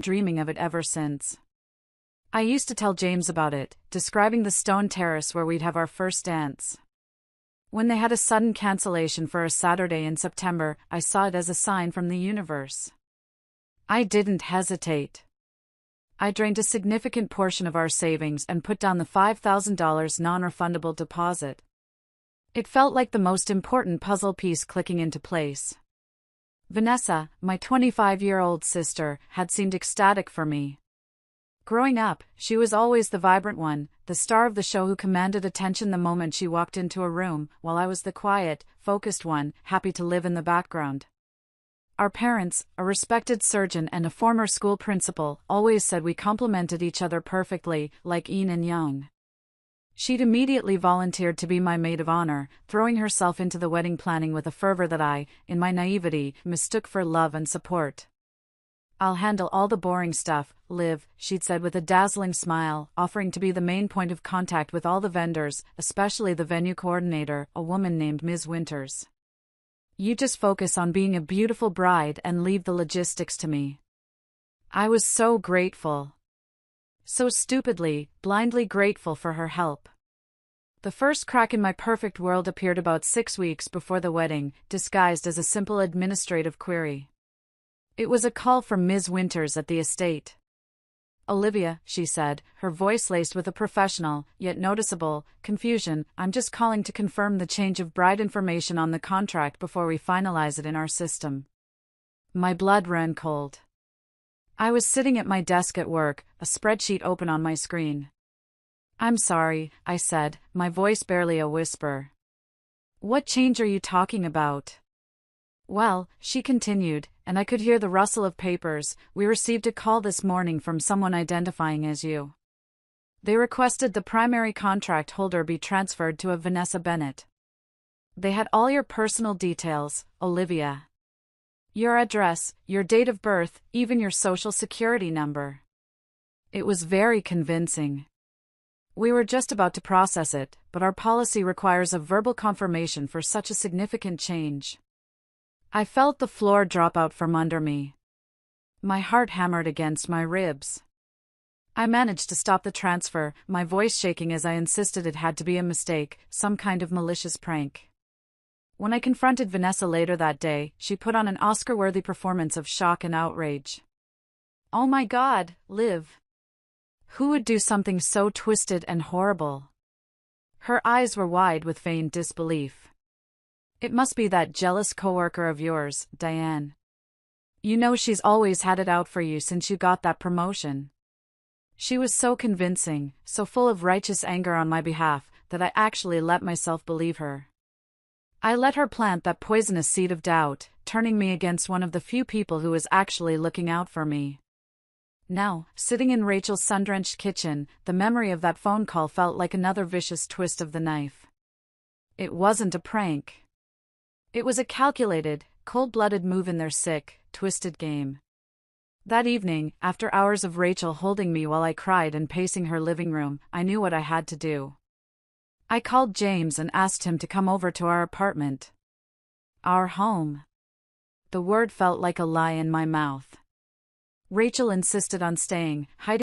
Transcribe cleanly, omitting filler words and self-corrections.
dreaming of it ever since. I used to tell James about it, describing the stone terrace where we'd have our first dance. When they had a sudden cancellation for a Saturday in September, I saw it as a sign from the universe. I didn't hesitate. I drained a significant portion of our savings and put down the $5,000 non-refundable deposit. It felt like the most important puzzle piece clicking into place. Vanessa, my 25-year-old sister, had seemed ecstatic for me. Growing up, she was always the vibrant one, the star of the show who commanded attention the moment she walked into a room, while I was the quiet, focused one, happy to live in the background. Our parents, a respected surgeon and a former school principal, always said we complemented each other perfectly, like yin and yang. She'd immediately volunteered to be my maid of honor, throwing herself into the wedding planning with a fervor that I, in my naivety, mistook for love and support. "I'll handle all the boring stuff, Liv," she'd said with a dazzling smile, offering to be the main point of contact with all the vendors, especially the venue coordinator, a woman named Ms. Winters. "You just focus on being a beautiful bride and leave the logistics to me." I was so grateful. So stupidly, blindly grateful for her help. The first crack in my perfect world appeared about 6 weeks before the wedding, disguised as a simple administrative query. It was a call from Ms. Winters at the estate. "Olivia," she said, her voice laced with a professional, yet noticeable, confusion, "I'm just calling to confirm the change of bride information on the contract before we finalize it in our system." My blood ran cold. I was sitting at my desk at work, a spreadsheet open on my screen. "I'm sorry," I said, my voice barely a whisper. "What change are you talking about?" "Well," she continued, and I could hear the rustle of papers, "we received a call this morning from someone identifying as you. They requested the primary contract holder be transferred to a Vanessa Bennett. They had all your personal details, Olivia. Your address, your date of birth, even your social security number." It was very convincing. We were just about to process it, but our policy requires a verbal confirmation for such a significant change. I felt the floor drop out from under me. My heart hammered against my ribs. I managed to stop the transfer, my voice shaking as I insisted it had to be a mistake, some kind of malicious prank. When I confronted Vanessa later that day, she put on an Oscar-worthy performance of shock and outrage. "Oh my God, Liv. Who would do something so twisted and horrible?" Her eyes were wide with feigned disbelief. "It must be that jealous coworker of yours, Diane. You know she's always had it out for you since you got that promotion." She was so convincing, so full of righteous anger on my behalf, that I actually let myself believe her. I let her plant that poisonous seed of doubt, turning me against one of the few people who was actually looking out for me. Now, sitting in Rachel's sun-drenched kitchen, the memory of that phone call felt like another vicious twist of the knife. It wasn't a prank. It was a calculated, cold-blooded move in their sick, twisted game. That evening, after hours of Rachel holding me while I cried and pacing her living room, I knew what I had to do. I called James and asked him to come over to our apartment. Our home. The word felt like a lie in my mouth. Rachel insisted on staying, hiding